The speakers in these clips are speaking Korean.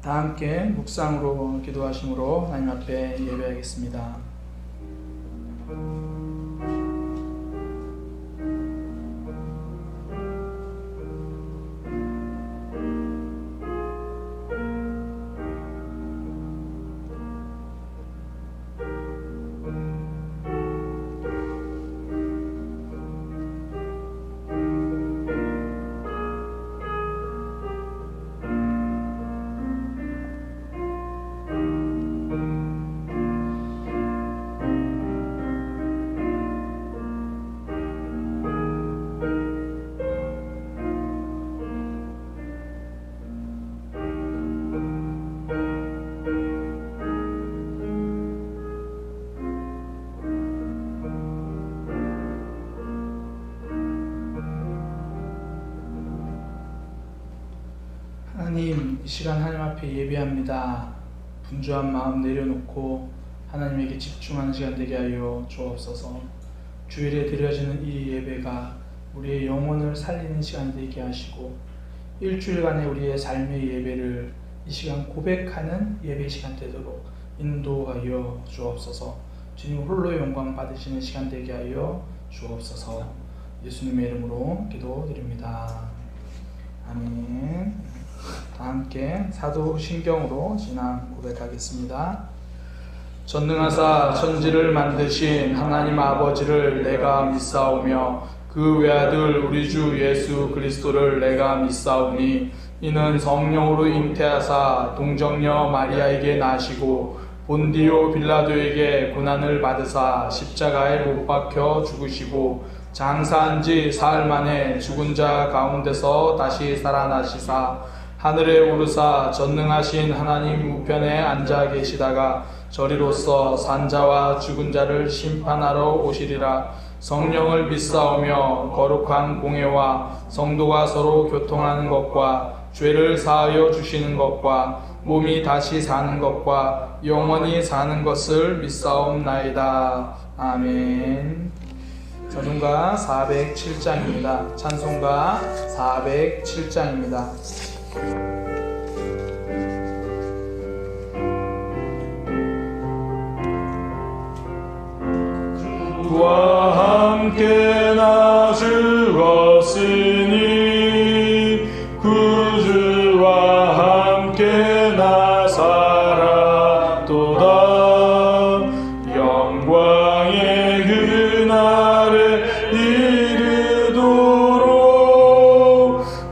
다 함께 묵상으로 기도하심으로 하나님 앞에 예배하겠습니다. 하나님, 이 시간 하나님 앞에 예배합니다. 분주한 마음 내려놓고 하나님에게 집중하는 시간 되게 하여 주옵소서. 주일에 드려지는 이 예배가 우리의 영혼을 살리는 시간 되게 하시고, 일주일간의 우리의 삶의 예배를 이 시간 고백하는 예배 시간 되도록 인도하여 주옵소서. 주님 홀로 영광 받으시는 시간 되게 하여 주옵소서. 예수님의 이름으로 기도드립니다. 아멘. 다 함께 사도신경으로 신앙 고백하겠습니다. 전능하사 천지를 만드신 하나님 아버지를 내가 믿사오며 그 외아들 우리 주 예수 그리스도를 내가 믿사오니 이는 성령으로 잉태하사 동정녀 마리아에게 나시고 본디오 빌라도에게 고난을 받으사 십자가에 못 박혀 죽으시고 장사한 지 사흘 만에 죽은 자 가운데서 다시 살아나시사 하늘에 오르사 전능하신 하나님 우편에 앉아 계시다가 저리로서 산자와 죽은 자를 심판하러 오시리라. 성령을 믿사오며 거룩한 공회와 성도가 서로 교통하는 것과 죄를 사하여 주시는 것과 몸이 다시 사는 것과 영원히 사는 것을 믿사옵나이다. 아멘. 찬송가 407장입니다. 찬송가 407장입니다. 그와 함께 나 죽었으니 구주와 함께 나 살았도다. 영광의 그날에 이르도록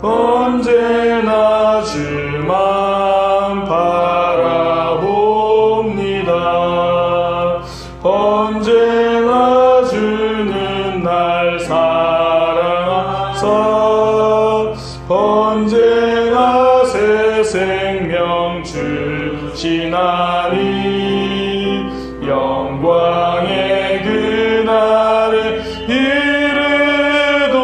언제나 주만 바라봅니다. 언제나 주는 날 사랑하사 언제나 새 생명 주시나니 영광의 그날에 이르도록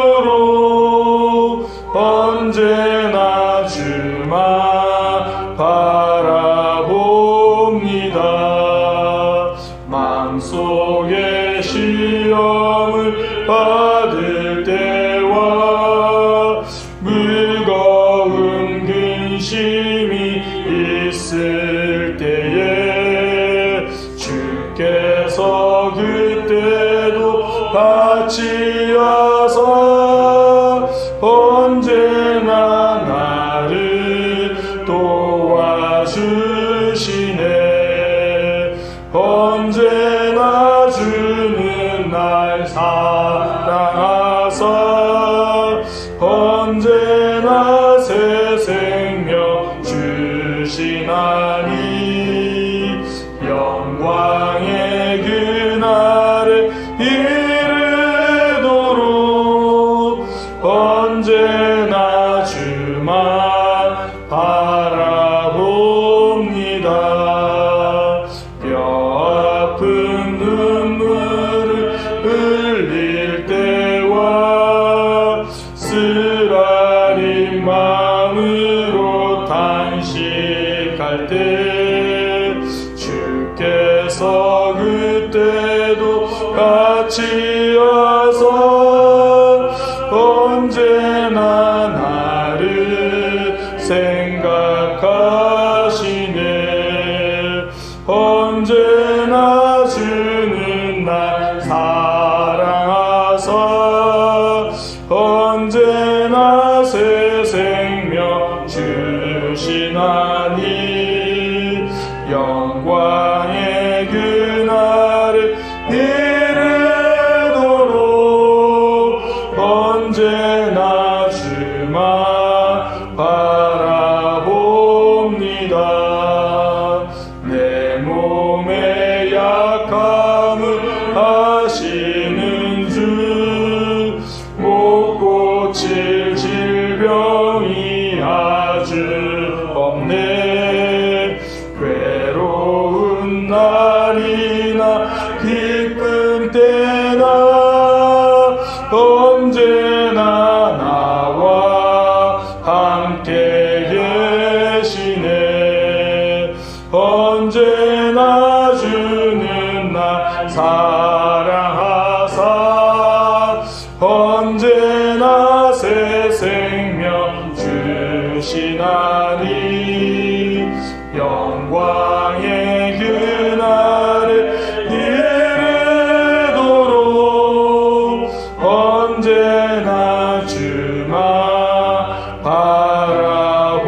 언제나 주만 바라봅니다. 마음속에 시험을 받을 때와 무거운 근심이 있을 때에 주께서 그때도 같이 와서 언제나 나를 도와주시네. 언제나 주는 날 사랑하사 언제나 새 생명 주시나니 영광의 그날에 이르도록 언제나 주만 바라봅니다. 뼈아픈 눈물을 흘릴 때와 쓰라린 마음으로 단식할 때 주께서 그때도 같이 와서 언제나 나를 생각하시 바라봅니다. 내 몸의 약함을 아시는 주, 못 고칠 질병이 아주 없네. 괴로운 날이나 기쁜 때나 언제나 나와 함께 계시네. 언제나 주는 나 사랑하사 언제나 새 생명 주시나니. 영광의 그날에 이르도록 언제나 주만 바라봅니다.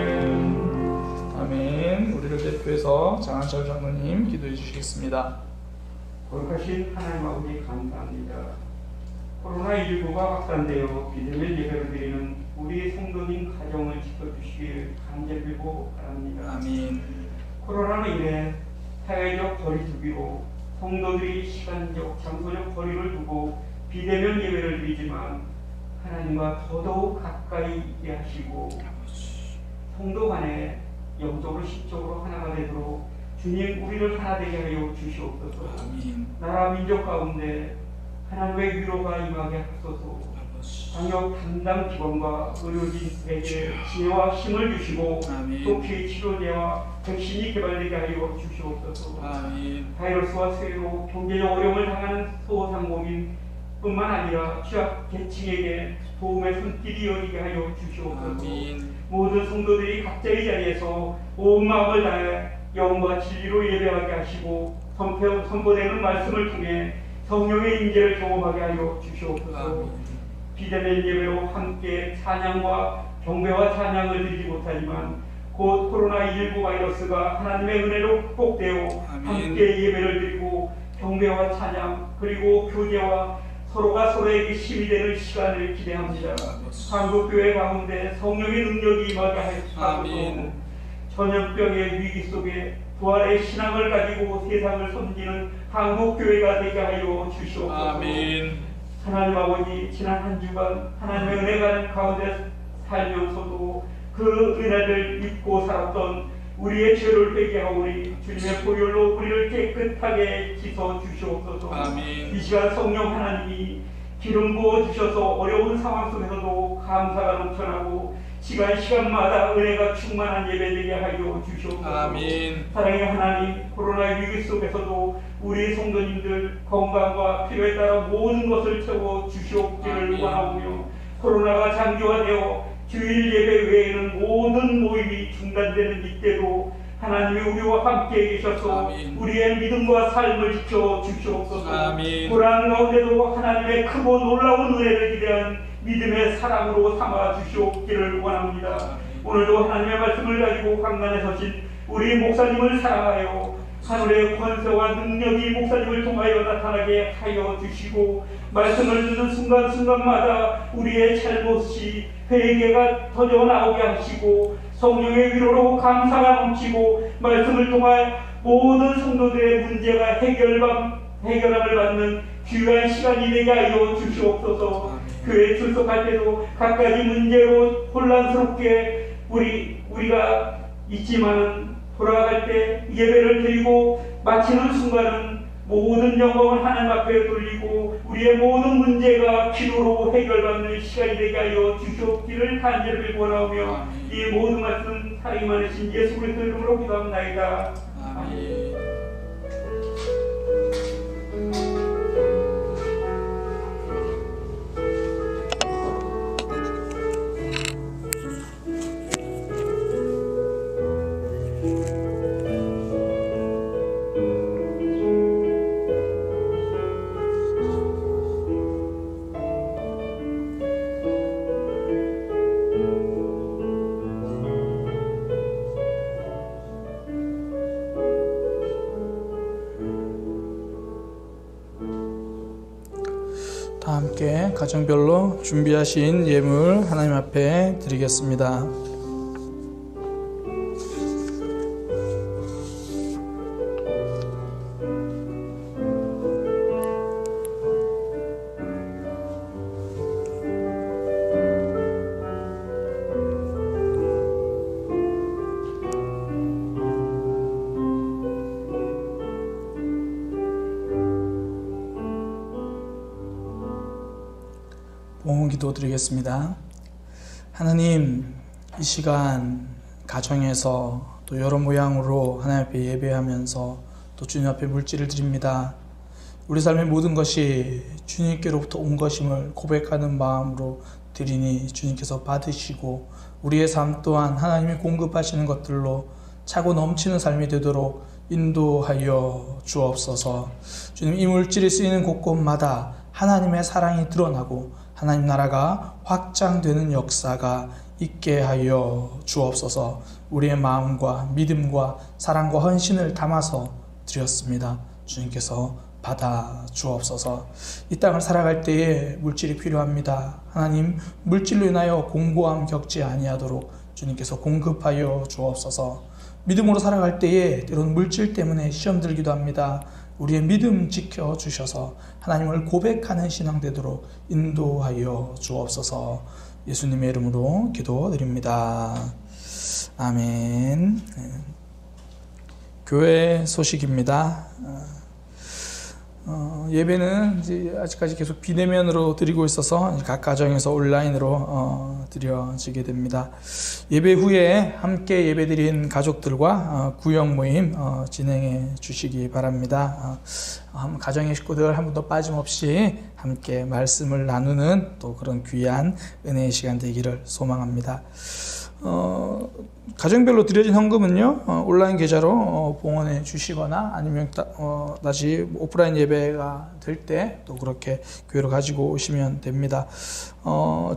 아멘. 아멘. 우리를 대표해서 장한철 장로님 기도해 주시겠습니다. 거룩하신 하나님 아버지 감사합니다. 코로나19가 확산되어 비대면 예배를 드리는 우리 성도님 가정을 지켜주시길 간절히고 바랍니다. 아멘. 코로나로 인해 사회적 거리두기로 성도들이 시간적, 장소적 거리를 두고 비대면 예배를 드리지만 하나님과 더더욱 가까이 있게 하시고 성도 간에 영적으로 심적으로 하나가 되도록 주님 우리를 하나 되게 하여 주시옵소서. 아멘. 나라 민족 가운데 하나님의 위로가 임하게 하소서. 방역 담당 기관과 의료진에게 지혜와 힘을 주시고 아멘. 속히 치료제와 백신이 개발되게 하여 주시옵소서. 아멘. 바이러스와 세로 경제적 어려움을 당하는 소상공인 뿐만 아니라 취약 계층에게 도움의 손길이 이어지게 하여 주시옵소서. 아멘. 모든 성도들이 각자의 자리에서 온 마음을 다해 영과 진리로 예배하게 하시고 선포되는 말씀을 통해 성령의 임재를 경험하게 하여 주시옵소서. 아멘. 비대면 예배로 함께 찬양과 경배와 찬양을 드리지 못하지만 곧 코로나19 바이러스가 하나님의 은혜로 극복되어 아멘. 함께 예배를 드리고 경배와 찬양 그리고 교제와 서로가 서로에게 힘이 되는 시간을 기대합니다. 한국교회 가운데 성령의 능력이 임하게 하옵소서. 아멘. 전염병의 위기 속에 부활의 신앙을 가지고 세상을 섬기는 한국교회가 되게 하여 주시옵소서. 아멘. 하나님 아버지, 지난 한 주간 하나님의 은혜가 가운데 살면서도 그 은혜를 믿고 살았던 우리의 죄를 회개하오니 주님의 보혈로 우리를 깨끗하게 씻어 주시옵소서. 아멘. 이 시간 성령 하나님이 기름 부어 주셔서 어려운 상황 속에서도 감사가 넘쳐나고 시간마다 은혜가 충만한 예배 되게 하여 주시옵소서. 아멘. 사랑의 하나님, 코로나 위기 속에서도 우리 성도님들 건강과 필요에 따라 모든 것을 채워 주시옵기를 아멘. 원하오며 코로나가 장기화되어 주일 예배 외에는 모든 모임이 중단되는 이때도 하나님이 우리와 함께 계셔서 아멘. 우리의 믿음과 삶을 지켜 주시옵소서. 아멘. 불안 가운데도 하나님의 크고 놀라운 은혜를 기대한 믿음의 사랑으로 삼아 주시옵기를 원합니다. 오늘도 하나님의 말씀을 가지고 강단에 서신 우리 목사님을 사랑하여 하늘의 권세와 능력이 목사님을 통하여 나타나게 하여 주시고 말씀을 듣는 순간순간마다 우리의 잘못이 회개가 터져 나오게 하시고 성령의 위로로 감사가 넘치고 말씀을 통하여 모든 성도들의 문제가 해결함을 받는 귀한 시간이 되게 하여 주시옵소서. 교회 출석할 때도 각가지 문제로 혼란스럽게 우리가 있지만은 돌아갈 때 예배를 드리고 마치는 순간은 모든 영광을 하나님 앞에 돌리고 우리의 모든 문제가 기도로 해결받는 시간이 되게 하여 주시옵기를 간절히 원하오며 이 모든 말씀 사랑이 많으신 예수 그리스도 이름으로 기도합나이다. 아멘. 다 함께 가정별로 준비하신 예물 하나님 앞에 드리겠습니다. 봉헌기도 드리겠습니다. 하나님, 이 시간 가정에서 또 여러 모양으로 하나님 앞에 예배하면서 또 주님 앞에 물질을 드립니다. 우리 삶의 모든 것이 주님께로부터 온 것임을 고백하는 마음으로 드리니 주님께서 받으시고 우리의 삶 또한 하나님이 공급하시는 것들로 차고 넘치는 삶이 되도록 인도하여 주옵소서. 주님, 이 물질이 쓰이는 곳곳마다 하나님의 사랑이 드러나고 하나님 나라가 확장되는 역사가 있게 하여 주옵소서. 우리의 마음과 믿음과 사랑과 헌신을 담아서 드렸습니다. 주님께서 받아 주옵소서. 이 땅을 살아갈 때에 물질이 필요합니다. 하나님, 물질로 인하여 공고함 겪지 아니하도록 주님께서 공급하여 주옵소서. 믿음으로 살아갈 때에 때로는 물질 때문에 시험 들기도 합니다. 우리의 믿음 지켜주셔서 하나님을 고백하는 신앙 되도록 인도하여 주옵소서. 예수님의 이름으로 기도드립니다. 아멘. 교회 소식입니다. 예배는 이제 아직까지 계속 비대면으로 드리고 있어서 각 가정에서 온라인으로 드려지게 됩니다. 예배 후에 함께 예배드린 가족들과 구역 모임 진행해 주시기 바랍니다. 가정의 식구들 한 분도 빠짐없이 함께 말씀을 나누는 또 그런 귀한 은혜의 시간 되기를 소망합니다. 가정별로 드려진 헌금은요, 온라인 계좌로 봉헌해 주시거나 아니면 다시 오프라인 예배가 될 때 또 그렇게 교회로 가지고 오시면 됩니다.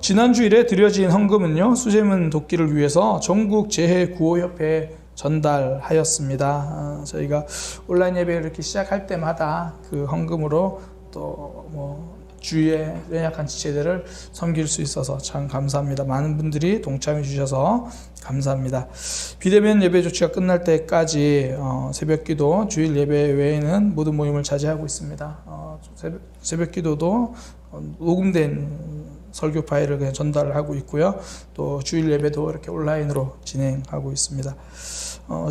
지난 주일에 드려진 헌금은요, 수재문 돕기를 위해서 전국 재해구호협회에 전달하였습니다. 저희가 온라인 예배를 이렇게 시작할 때마다 그 헌금으로 또 주위의 연약한 지체들을 섬길 수 있어서 참 감사합니다. 많은 분들이 동참해 주셔서 감사합니다. 비대면 예배 조치가 끝날 때까지 새벽기도, 주일 예배 외에는 모든 모임을 자제하고 있습니다. 새벽기도도 녹음된 설교 파일을 그냥 전달하고 있고요. 또 주일 예배도 이렇게 온라인으로 진행하고 있습니다.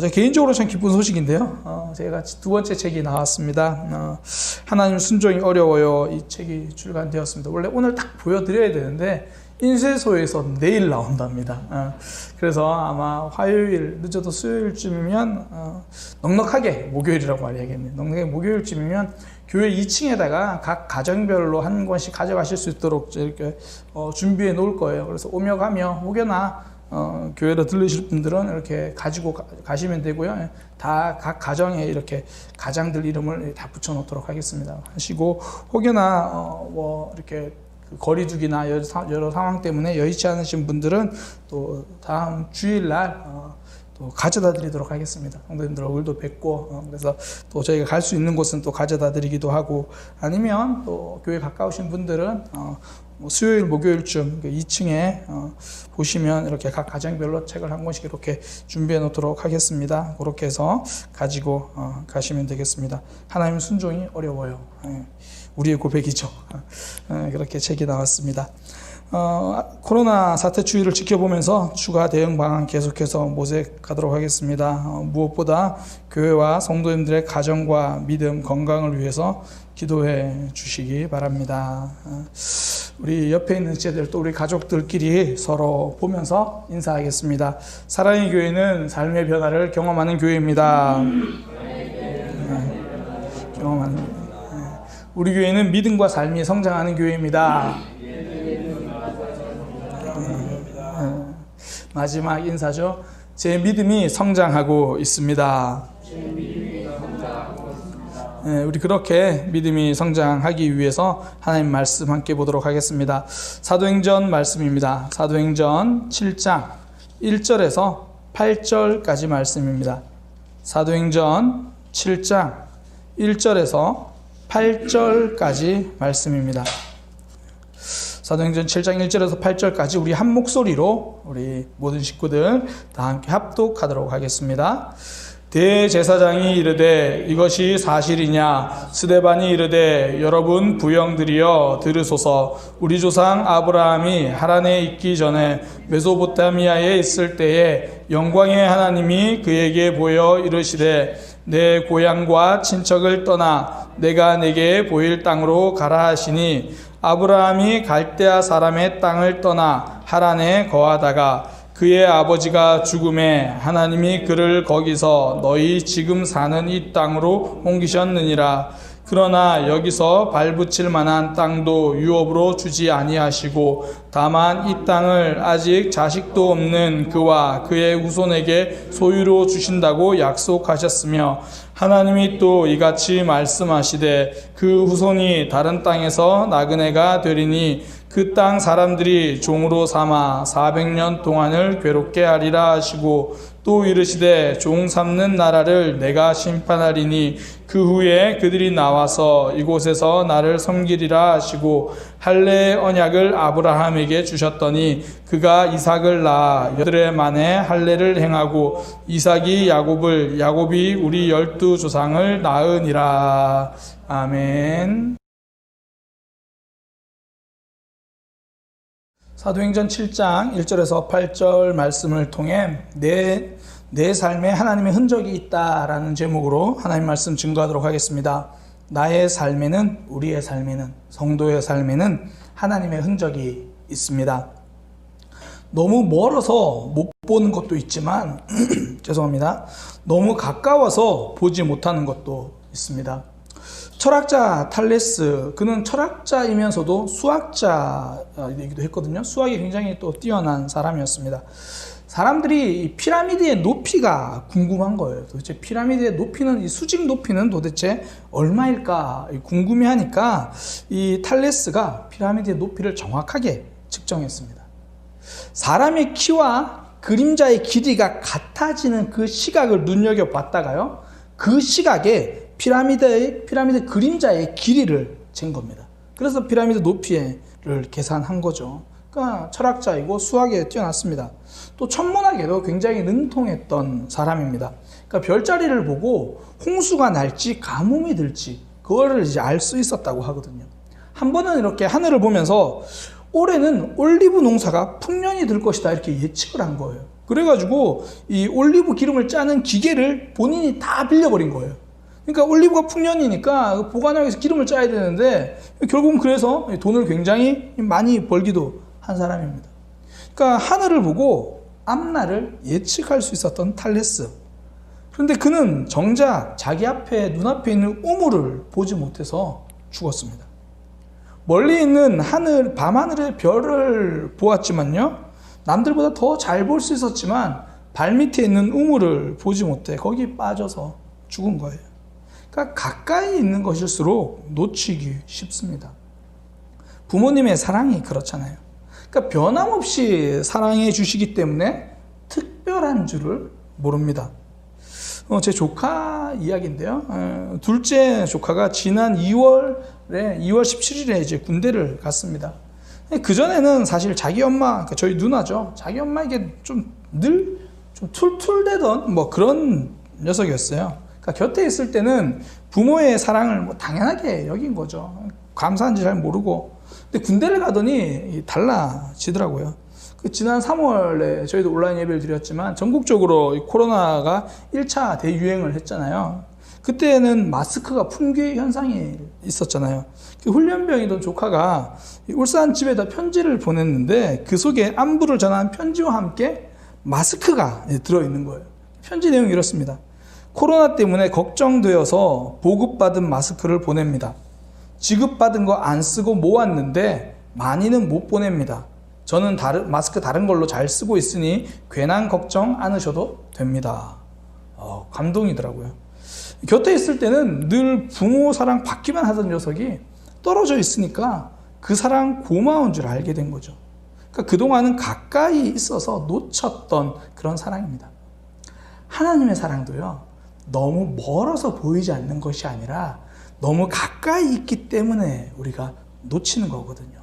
제가 개인적으로 참 기쁜 소식인데요. 제가 두 번째 책이 나왔습니다. 하나님 순종이 어려워요. 이 책이 출간되었습니다. 원래 오늘 딱 보여드려야 되는데 인쇄소에서 내일 나온답니다. 그래서 아마 화요일, 늦어도 수요일쯤이면 넉넉하게 목요일이라고 말해야겠네요. 넉넉하게 목요일쯤이면 교회 2층에다가 각 가정별로 한 권씩 가져가실 수 있도록 이렇게 준비해 놓을 거예요. 그래서 오며 가며 혹여나 교회로 들르실 분들은 이렇게 가지고 가시면 되고요. 다 각 가정에 이렇게 가장들 이름을 다 붙여 놓도록 하겠습니다. 하시고 혹여나 이렇게 거리두기나 여러 상황 때문에 여의치 않으신 분들은 또 다음 주일날 또 가져다 드리도록 하겠습니다. 성도님들 얼굴도 뵙고 그래서 또 저희가 갈 수 있는 곳은 또 가져다 드리기도 하고, 아니면 또 교회 가까우신 분들은 수요일 목요일쯤 2층에 보시면 이렇게 각 가정별로 책을 한 권씩 이렇게 준비해 놓도록 하겠습니다. 그렇게 해서 가지고 가시면 되겠습니다. 하나님 순종이 어려워요. 우리의 고백이죠. 그렇게 책이 나왔습니다. 코로나 사태 추이를 지켜보면서 추가 대응 방안 계속해서 모색하도록 하겠습니다. 무엇보다 교회와 성도님들의 가정과 믿음, 건강을 위해서 기도해 주시기 바랍니다. 우리 옆에 있는 지체들 또 우리 가족들끼리 서로 보면서 인사하겠습니다. 사랑의 교회는 삶의 변화를 경험하는 교회입니다. 경험하는 우리 교회는 믿음과 삶이 성장하는 교회입니다. 마지막 인사죠. 제 믿음이 성장하고 있습니다. 우리 그렇게 믿음이 성장하기 위해서 하나님 말씀 함께 보도록 하겠습니다. 사도행전 말씀입니다. 사도행전 7장 1절에서 8절까지 말씀입니다. 사도행전 7장 1절에서 8절까지 말씀입니다. 사도행전 7장 1절에서 8절까지 우리 한 목소리로 우리 모든 식구들 다 함께 합독하도록 하겠습니다. 대제사장이 이르되 이것이 사실이냐? 스데반이 이르되 여러분 부영들이여 들으소서. 우리 조상 아브라함이 하란에 있기 전에 메소포타미아에 있을 때에 영광의 하나님이 그에게 보여 이르시되 내 고향과 친척을 떠나 내가 내게 보일 땅으로 가라 하시니 아브라함이 갈대아 사람의 땅을 떠나 하란에 거하다가 그의 아버지가 죽음에 하나님이 그를 거기서 너희 지금 사는 이 땅으로 옮기셨느니라. 그러나 여기서 발붙일 만한 땅도 유업으로 주지 아니하시고 다만 이 땅을 아직 자식도 없는 그와 그의 후손에게 소유로 주신다고 약속하셨으며 하나님이 또 이같이 말씀하시되 그 후손이 다른 땅에서 나그네가 되리니 그 땅 사람들이 종으로 삼아 400년 동안을 괴롭게 하리라 하시고 또 이르시되 종 삼는 나라를 내가 심판하리니 그 후에 그들이 나와서 이곳에서 나를 섬기리라 하시고 할례의 언약을 아브라함에게 주셨더니 그가 이삭을 낳아 8해 만에 할례를 행하고 이삭이 야곱을 야곱이 우리 12조상을 낳으니라. 아멘. 사도행전 7장 1절에서 8절 말씀을 통해 내 삶에 하나님의 흔적이 있다라는 제목으로 하나님 말씀 증거하도록 하겠습니다. 나의 삶에는, 우리의 삶에는, 성도의 삶에는 하나님의 흔적이 있습니다. 너무 멀어서 못 보는 것도 있지만 죄송합니다. 너무 가까워서 보지 못하는 것도 있습니다. 철학자 탈레스, 그는 철학자이면서도 수학자이기도 했거든요. 수학이 굉장히 또 뛰어난 사람이었습니다. 사람들이 피라미드의 높이가 궁금한 거예요. 도대체 피라미드의 높이는, 이 수직 높이는 도대체 얼마일까 궁금해하니까 이 탈레스가 피라미드의 높이를 정확하게 측정했습니다. 사람의 키와 그림자의 길이가 같아지는 그 시각을 눈여겨봤다가요, 그 시각에 피라미드 그림자의 길이를 잰 겁니다. 그래서 피라미드 높이를 계산한 거죠. 그러니까 철학자이고 수학에 뛰어났습니다. 또 천문학에도 굉장히 능통했던 사람입니다. 그러니까 별자리를 보고 홍수가 날지 가뭄이 들지 그거를 이제 알 수 있었다고 하거든요. 한 번은 이렇게 하늘을 보면서 올해는 올리브 농사가 풍년이 들 것이다 이렇게 예측을 한 거예요. 그래가지고 이 올리브 기름을 짜는 기계를 본인이 다 빌려버린 거예요. 그러니까 올리브가 풍년이니까 보관하기 위해서 기름을 짜야 되는데 결국은 그래서 돈을 굉장히 많이 벌기도 한 사람입니다. 그러니까 하늘을 보고 앞날을 예측할 수 있었던 탈레스. 그런데 그는 정작 자기 앞에 눈앞에 있는 우물을 보지 못해서 죽었습니다. 멀리 있는 하늘, 밤하늘의 별을 보았지만요, 남들보다 더 잘 볼 수 있었지만 발밑에 있는 우물을 보지 못해 거기 빠져서 죽은 거예요. 그러니까 가까이 있는 것일수록 놓치기 쉽습니다. 부모님의 사랑이 그렇잖아요. 그러니까 변함없이 사랑해 주시기 때문에 특별한 줄을 모릅니다. 제 조카 이야기인데요. 둘째 조카가 지난 2월 17일에 이제 군대를 갔습니다. 그전에는 사실 자기 엄마, 그러니까 저희 누나죠. 자기 엄마에게 늘 툴툴대던 뭐 그런 녀석이었어요. 그러니까 곁에 있을 때는 부모의 사랑을 뭐 당연하게 여긴 거죠. 감사한지 잘 모르고. 근데 군대를 가더니 달라지더라고요. 지난 3월에 저희도 온라인 예배를 드렸지만 전국적으로 코로나가 1차 대유행을 했잖아요. 그때는 마스크가 품귀 현상이 있었잖아요. 그 훈련병이던 조카가 울산 집에다 편지를 보냈는데 그 속에 안부를 전하는 편지와 함께 마스크가 들어있는 거예요. 편지 내용이 이렇습니다. 코로나 때문에 걱정되어서 보급받은 마스크를 보냅니다. 지급받은 거 안 쓰고 모았는데 많이는 못 보냅니다. 저는 마스크 다른 걸로 잘 쓰고 있으니 괜한 걱정 않으셔도 됩니다. 감동이더라고요. 곁에 있을 때는 늘 부모 사랑 받기만 하던 녀석이 떨어져 있으니까 그 사랑 고마운 줄 알게 된 거죠. 그러니까 그동안은 가까이 있어서 놓쳤던 그런 사랑입니다. 하나님의 사랑도요, 너무 멀어서 보이지 않는 것이 아니라 너무 가까이 있기 때문에 우리가 놓치는 거거든요.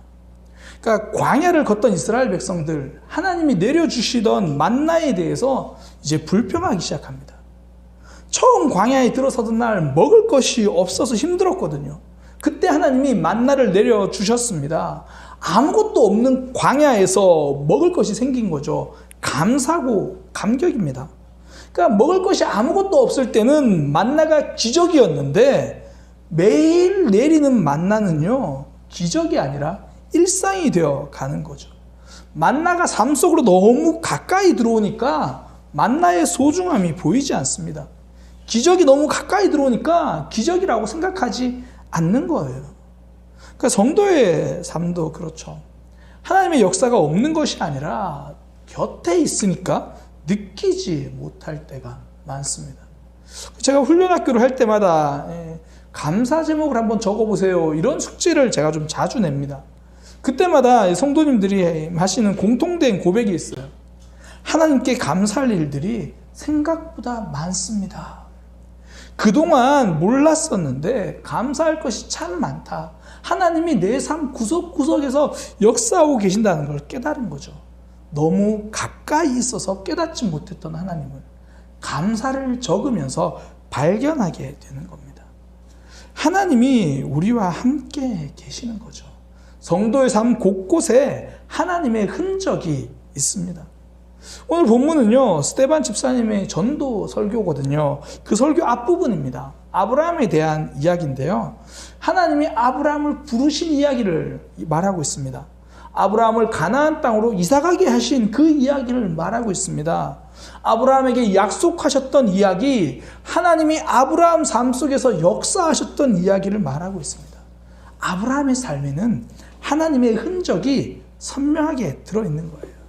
그러니까 광야를 걷던 이스라엘 백성들, 하나님이 내려주시던 만나에 대해서 이제 불평하기 시작합니다. 처음 광야에 들어서던 날 먹을 것이 없어서 힘들었거든요. 그때 하나님이 만나를 내려주셨습니다. 아무것도 없는 광야에서 먹을 것이 생긴 거죠. 감사고 감격입니다. 그러니까 먹을 것이 아무것도 없을 때는 만나가 기적이었는데 매일 내리는 만나는요, 기적이 아니라 일상이 되어 가는 거죠. 만나가 삶 속으로 너무 가까이 들어오니까 만나의 소중함이 보이지 않습니다. 기적이 너무 가까이 들어오니까 기적이라고 생각하지 않는 거예요. 그러니까 성도의 삶도 그렇죠. 하나님의 역사가 없는 것이 아니라 곁에 있으니까 느끼지 못할 때가 많습니다. 제가 훈련학교를 할 때마다 감사 제목을 한번 적어보세요, 이런 숙제를 제가 좀 자주 냅니다. 그때마다 성도님들이 하시는 공통된 고백이 있어요. 하나님께 감사할 일들이 생각보다 많습니다. 그동안 몰랐었는데 감사할 것이 참 많다. 하나님이 내 삶 구석구석에서 역사하고 계신다는 걸 깨달은 거죠. 너무 가까이 있어서 깨닫지 못했던 하나님을 감사를 적으면서 발견하게 되는 겁니다. 하나님이 우리와 함께 계시는 거죠. 성도의 삶 곳곳에 하나님의 흔적이 있습니다. 오늘 본문은요, 스데반 집사님의 전도 설교거든요. 그 설교 앞부분입니다. 아브라함에 대한 이야기인데요. 하나님이 아브라함을 부르신 이야기를 말하고 있습니다. 아브라함을 가나안 땅으로 이사가게 하신 그 이야기를 말하고 있습니다. 아브라함에게 약속하셨던 이야기, 하나님이 아브라함 삶 속에서 역사하셨던 이야기를 말하고 있습니다. 아브라함의 삶에는 하나님의 흔적이 선명하게 들어있는 거예요.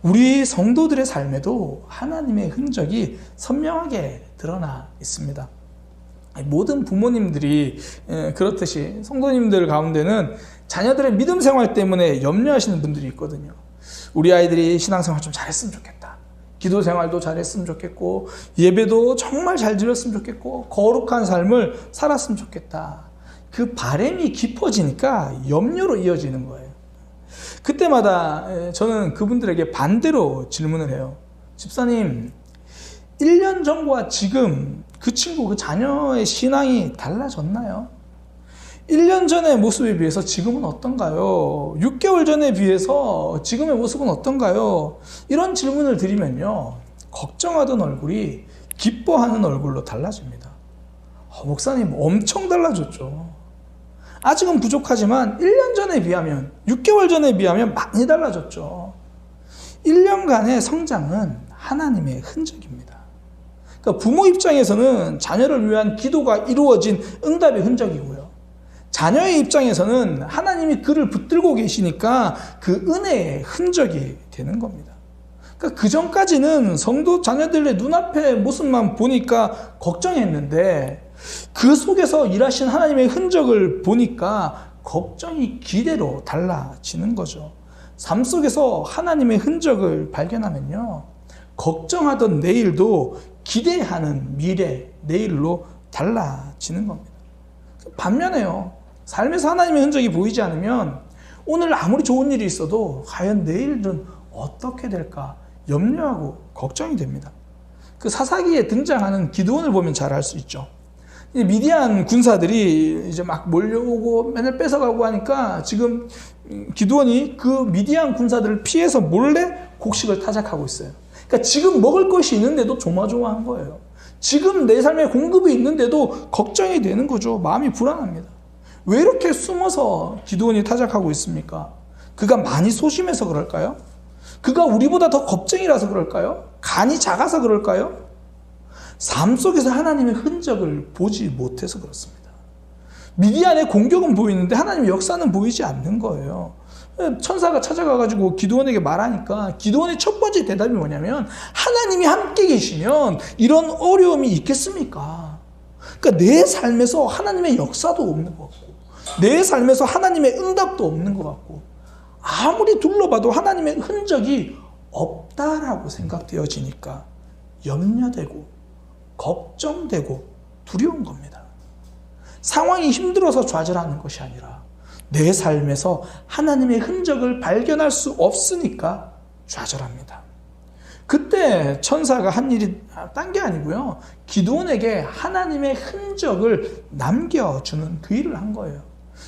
우리 성도들의 삶에도 하나님의 흔적이 선명하게 드러나 있습니다. 모든 부모님들이 그렇듯이 성도님들 가운데는 자녀들의 믿음 생활 때문에 염려하시는 분들이 있거든요. 우리 아이들이 신앙생활 좀 잘했으면 좋겠다. 기도 생활도 잘했으면 좋겠고, 예배도 정말 잘 드렸으면 좋겠고, 거룩한 삶을 살았으면 좋겠다. 그 바람이 깊어지니까 염려로 이어지는 거예요. 그때마다 저는 그분들에게 반대로 질문을 해요. 집사님, 1년 전과 지금 그 친구, 그 자녀의 신앙이 달라졌나요? 1년 전의 모습에 비해서 지금은 어떤가요? 6개월 전에 비해서 지금의 모습은 어떤가요? 이런 질문을 드리면요, 걱정하던 얼굴이 기뻐하는 얼굴로 달라집니다. 목사님, 엄청 달라졌죠. 아직은 부족하지만 1년 전에 비하면, 6개월 전에 비하면 많이 달라졌죠. 1년간의 성장은 하나님의 흔적입니다. 그러니까 부모 입장에서는 자녀를 위한 기도가 이루어진 응답의 흔적이고요. 자녀의 입장에서는 하나님이 그를 붙들고 계시니까 그 은혜의 흔적이 되는 겁니다. 그러니까 그 전까지는 성도 자녀들의 눈앞의 모습만 보니까 걱정했는데, 그 속에서 일하신 하나님의 흔적을 보니까 걱정이 기대로 달라지는 거죠. 삶 속에서 하나님의 흔적을 발견하면요, 걱정하던 내일도 기대하는 미래, 내일로 달라지는 겁니다. 반면에요, 삶에서 하나님의 흔적이 보이지 않으면 오늘 아무리 좋은 일이 있어도 과연 내일은 어떻게 될까 염려하고 걱정이 됩니다. 그 사사기에 등장하는 기드온을 보면 잘 알 수 있죠. 미디안 군사들이 이제 막 몰려오고 맨날 뺏어가고 하니까 지금 기드온이 그 미디안 군사들을 피해서 몰래 곡식을 타작하고 있어요. 그러니까 지금 먹을 것이 있는데도 조마조마한 거예요. 지금 내 삶에 공급이 있는데도 걱정이 되는 거죠. 마음이 불안합니다. 왜 이렇게 숨어서 기드온이 타작하고 있습니까? 그가 많이 소심해서 그럴까요? 그가 우리보다 더 겁쟁이라서 그럴까요? 간이 작아서 그럴까요? 삶 속에서 하나님의 흔적을 보지 못해서 그렇습니다. 미디안의 공격은 보이는데 하나님의 역사는 보이지 않는 거예요. 천사가 찾아가가지고 기드온에게 말하니까 기드온의 첫 번째 대답이 뭐냐면, 하나님이 함께 계시면 이런 어려움이 있겠습니까? 그러니까 내 삶에서 하나님의 역사도 없는 것 같고, 내 삶에서 하나님의 응답도 없는 것 같고, 아무리 둘러봐도 하나님의 흔적이 없다라고 생각되어지니까 염려되고 걱정되고 두려운 겁니다. 상황이 힘들어서 좌절하는 것이 아니라 내 삶에서 하나님의 흔적을 발견할 수 없으니까 좌절합니다. 그때 천사가 한 일이 딴 게 아니고요. 기드온에게 하나님의 흔적을 남겨주는 그 일을 한 거예요.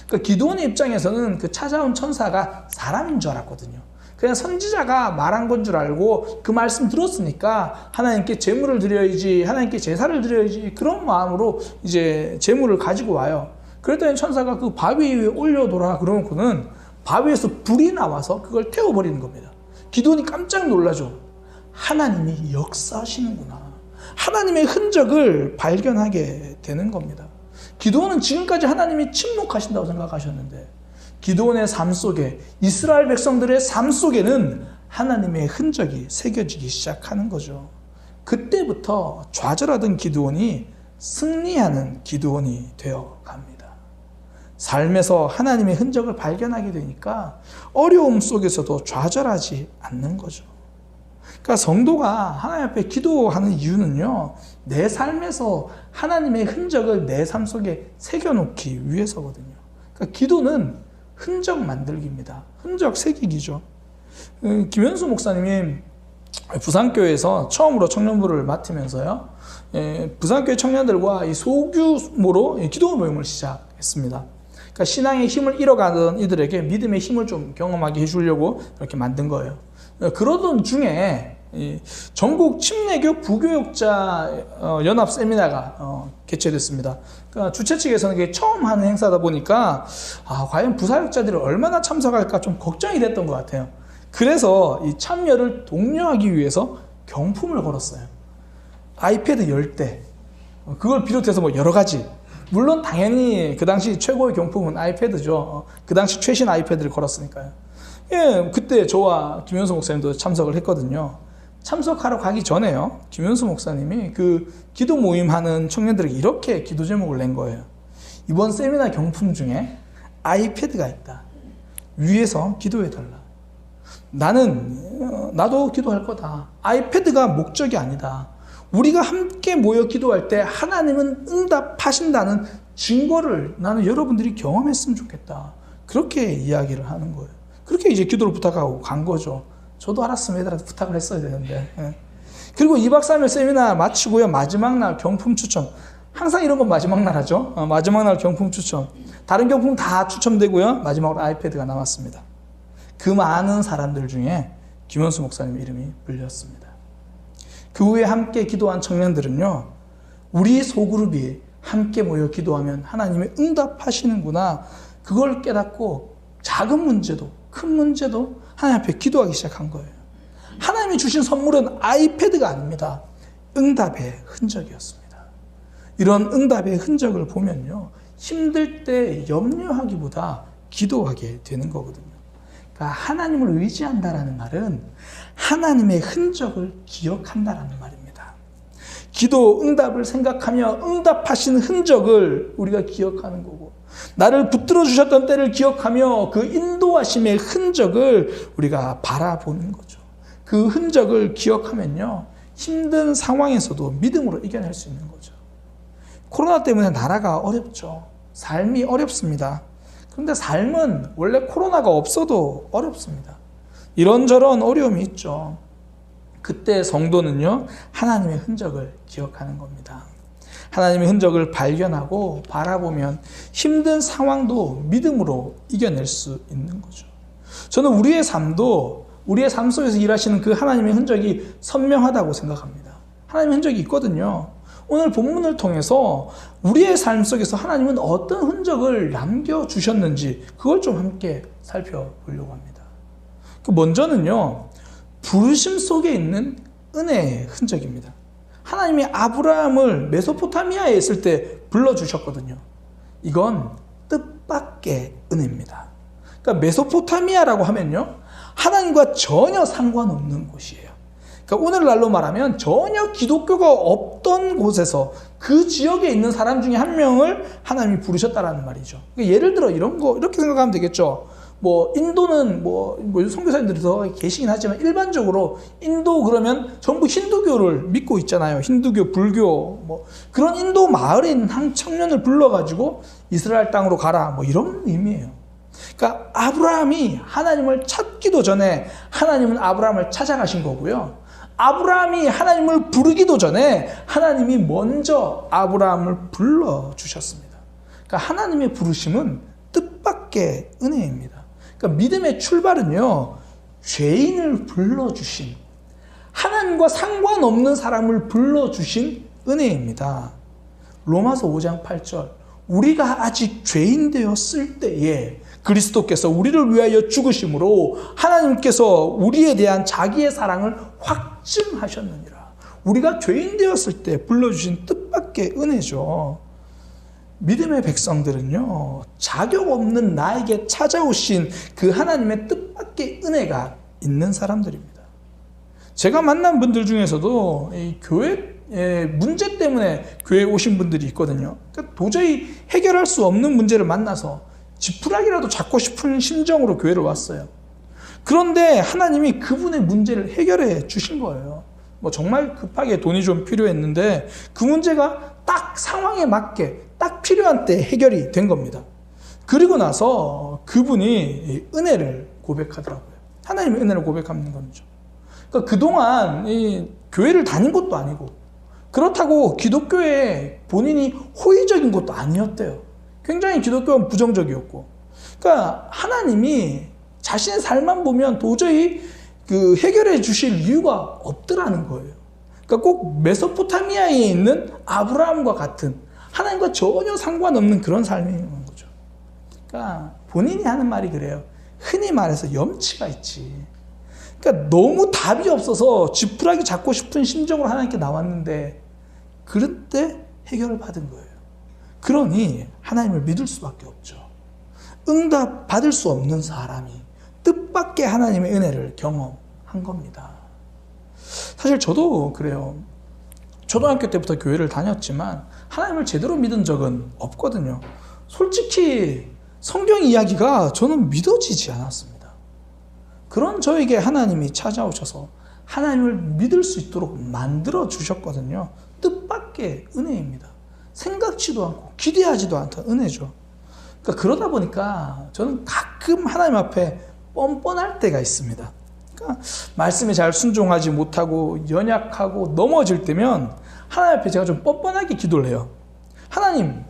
그러니까 기드온의 입장에서는 그 찾아온 천사가 사람인 줄 알았거든요. 그냥 선지자가 말한 건 줄 알고 그 말씀 들었으니까 하나님께 제물을 드려야지, 하나님께 제사를 드려야지, 그런 마음으로 이제 제물을 가지고 와요. 그랬더니 천사가 그 바위 위에 올려둬라 그러고는 바위에서 불이 나와서 그걸 태워버리는 겁니다. 기드온이 깜짝 놀라죠. 하나님이 역사하시는구나. 하나님의 흔적을 발견하게 되는 겁니다. 기드온은 지금까지 하나님이 침묵하신다고 생각하셨는데 기드온의 삶 속에, 이스라엘 백성들의 삶 속에는 하나님의 흔적이 새겨지기 시작하는 거죠. 그때부터 좌절하던 기드온이 승리하는 기드온이 되어 갑니다. 삶에서 하나님의 흔적을 발견하게 되니까 어려움 속에서도 좌절하지 않는 거죠. 그러니까 성도가 하나님 앞에 기도하는 이유는요, 내 삶에서 하나님의 흔적을 내 삶 속에 새겨놓기 위해서거든요. 그러니까 기도는 흔적 만들기입니다. 흔적 새기기죠. 김현수 목사님이 부산교회에서 처음으로 청년부를 맡으면서요, 부산교회 청년들과 이 소규모로 기도 모임을 시작했습니다. 그러니까 신앙의 힘을 잃어가던 이들에게 믿음의 힘을 좀 경험하게 해주려고 이렇게 만든 거예요. 그러던 중에 전국 침례교 부교육자 연합 세미나가 개최됐습니다. 그러니까 주최 측에서는 이게 처음 하는 행사다 보니까 과연 부사역자들이 얼마나 참석할까 좀 걱정이 됐던 것 같아요. 그래서 이 참여를 독려하기 위해서 경품을 걸었어요. 아이패드 10대, 그걸 비롯해서 뭐 여러 가지. 물론 당연히 그 당시 최고의 경품은 아이패드죠. 그 당시 최신 아이패드를 걸었으니까요. 예, 그때 저와 김현수 목사님도 참석을 했거든요. 참석하러 가기 전에요, 김현수 목사님이 그 기도 모임 하는 청년들에게 이렇게 기도 제목을 낸 거예요. 이번 세미나 경품 중에 아이패드가 있다. 위에서 기도해달라. 나도 기도할 거다. 아이패드가 목적이 아니다. 우리가 함께 모여 기도할 때 하나님은 응답하신다는 증거를 나는 여러분들이 경험했으면 좋겠다. 그렇게 이야기를 하는 거예요. 그렇게 이제 기도를 부탁하고 간 거죠. 저도 알았으면 애들한테 부탁을 했어야 되는데. 그리고 2박 3일 세미나 마치고요, 마지막 날 경품 추첨. 항상 이런 건 마지막 날 하죠. 마지막 날 경품 추첨. 다른 경품 다 추첨되고요, 마지막으로 아이패드가 나왔습니다. 그 많은 사람들 중에 김현수 목사님 이름이 불렸습니다. 그 후에 함께 기도한 청년들은요, 우리 소그룹이 함께 모여 기도하면 하나님이 응답하시는구나, 그걸 깨닫고 작은 문제도 큰 문제도 하나님 앞에 기도하기 시작한 거예요. 하나님이 주신 선물은 아이패드가 아닙니다. 응답의 흔적이었습니다. 이런 응답의 흔적을 보면요, 힘들 때 염려하기보다 기도하게 되는 거거든요. 그러니까 하나님을 의지한다라는 말은 하나님의 흔적을 기억한다라는 말입니다. 기도 응답을 생각하며 응답하신 흔적을 우리가 기억하는 거고, 나를 붙들어 주셨던 때를 기억하며 그 인도하심의 흔적을 우리가 바라보는 거죠. 그 흔적을 기억하면요, 힘든 상황에서도 믿음으로 이겨낼 수 있는 거죠. 코로나 때문에 나라가 어렵죠. 삶이 어렵습니다. 그런데 삶은 원래 코로나가 없어도 어렵습니다. 이런저런 어려움이 있죠. 그때 성도는요, 하나님의 흔적을 기억하는 겁니다. 하나님의 흔적을 발견하고 바라보면 힘든 상황도 믿음으로 이겨낼 수 있는 거죠. 저는 우리의 삶도, 우리의 삶 속에서 일하시는 그 하나님의 흔적이 선명하다고 생각합니다. 하나님의 흔적이 있거든요. 오늘 본문을 통해서 우리의 삶 속에서 하나님은 어떤 흔적을 남겨주셨는지 그걸 좀 함께 살펴보려고 합니다. 먼저는요, 부르심 속에 있는 은혜의 흔적입니다. 하나님이 아브라함을 메소포타미아에 있을 때 불러주셨거든요. 이건 뜻밖의 은혜입니다. 그러니까 메소포타미아라고 하면요, 하나님과 전혀 상관없는 곳이에요. 그러니까 오늘날로 말하면 전혀 기독교가 없던 곳에서 그 지역에 있는 사람 중에 한 명을 하나님이 부르셨다라는 말이죠. 그러니까 예를 들어 이런 거 이렇게 생각하면 되겠죠. 뭐 인도는 뭐 선교사님들이 더 계시긴 하지만 일반적으로 인도 그러면 전부 힌두교를 믿고 있잖아요. 힌두교, 불교 뭐 그런 인도 마을에 있는 한 청년을 불러가지고 이스라엘 땅으로 가라 뭐 이런 의미예요. 그러니까 아브라함이 하나님을 찾기도 전에 하나님은 아브라함을 찾아가신 거고요. 아브라함이 하나님을 부르기도 전에 하나님이 먼저 아브라함을 불러주셨습니다. 그러니까 하나님의 부르심은 뜻밖의 은혜입니다. 그러니까 믿음의 출발은요, 죄인을 불러주신, 하나님과 상관없는 사람을 불러주신 은혜입니다. 로마서 5장 8절, 우리가 아직 죄인 되었을 때에 그리스도께서 우리를 위하여 죽으심으로 하나님께서 우리에 대한 자기의 사랑을 확증하셨느니라. 우리가 죄인 되었을 때 불러주신 뜻밖의 은혜죠. 믿음의 백성들은요, 자격 없는 나에게 찾아오신 그 하나님의 뜻밖의 은혜가 있는 사람들입니다. 제가 만난 분들 중에서도 이 교회 문제 때문에 교회에 오신 분들이 있거든요. 그러니까 도저히 해결할 수 없는 문제를 만나서 지푸라기라도 잡고 싶은 심정으로 교회를 왔어요. 그런데 하나님이 그분의 문제를 해결해 주신 거예요. 뭐 정말 급하게 돈이 좀 필요했는데 그 문제가 딱 상황에 맞게 딱 필요한 때 해결이 된 겁니다. 그리고 나서 그분이 은혜를 고백하더라고요. 하나님의 은혜를 고백하는 거죠. 그러니까 그동안 이 교회를 다닌 것도 아니고 그렇다고 기독교에 본인이 호의적인 것도 아니었대요. 굉장히 기독교는 부정적이었고, 그러니까 하나님이 자신의 삶만 보면 도저히 그 해결해 주실 이유가 없더라는 거예요. 그러니까 꼭 메소포타미아에 있는 아브라함과 같은 하나님과 전혀 상관없는 그런 삶인 거죠. 그러니까 본인이 하는 말이 그래요. 흔히 말해서 염치가 있지. 그러니까 너무 답이 없어서 지푸라기 잡고 싶은 심정으로 하나님께 나왔는데 그럴 때 해결을 받은 거예요. 그러니 하나님을 믿을 수밖에 없죠. 응답 받을 수 없는 사람이 뜻밖의 하나님의 은혜를 경험한 겁니다. 사실 저도 그래요. 초등학교 때부터 교회를 다녔지만 하나님을 제대로 믿은 적은 없거든요. 솔직히 성경 이야기가 저는 믿어지지 않았습니다. 그런 저에게 하나님이 찾아오셔서 하나님을 믿을 수 있도록 만들어 주셨거든요. 뜻밖의 은혜입니다. 생각지도 않고 기대하지도 않던 은혜죠. 그러니까 그러다 보니까 저는 가끔 하나님 앞에 뻔뻔할 때가 있습니다. 그러니까 말씀에 잘 순종하지 못하고 연약하고 넘어질 때면 하나님 앞에 제가 좀 뻔뻔하게 기도를 해요. 하나님,